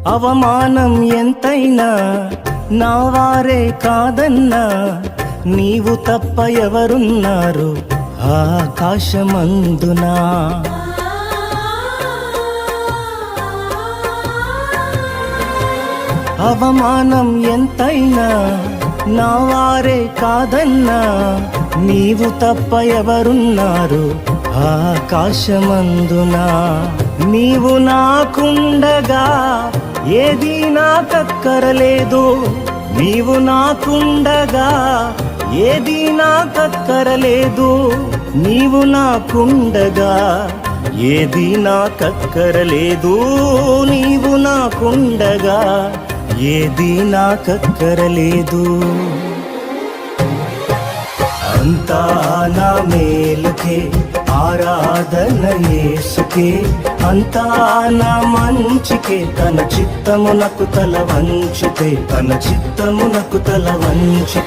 అవమానం ఎంతైనా నా వారే కాదన్నా, నీవు తప్ప ఎవరున్నారు ఆకాశమందునా. అవమానం ఎంతైనా నా వారే కాదన్నా, నీవు తప్ప ఎవరున్నారు ఆకాశమందునా. నీవు నాకుండగా ఏది నాకక్కరలేదు, నీవు నాకుండగా ఏది నాకక్కరలేదు, నీవు నాకుండగా ఏది నాకక్కరలేదు, నీవు నాకుండగా ఏది నాకక్కరలేదు. అంతా నా మేలుకే ఆరాధన యేసుకే, అంతా నా మంచికే, తన చిత్తమునకు తల వంచితే, తన చిత్తమునకు తల వంచితే.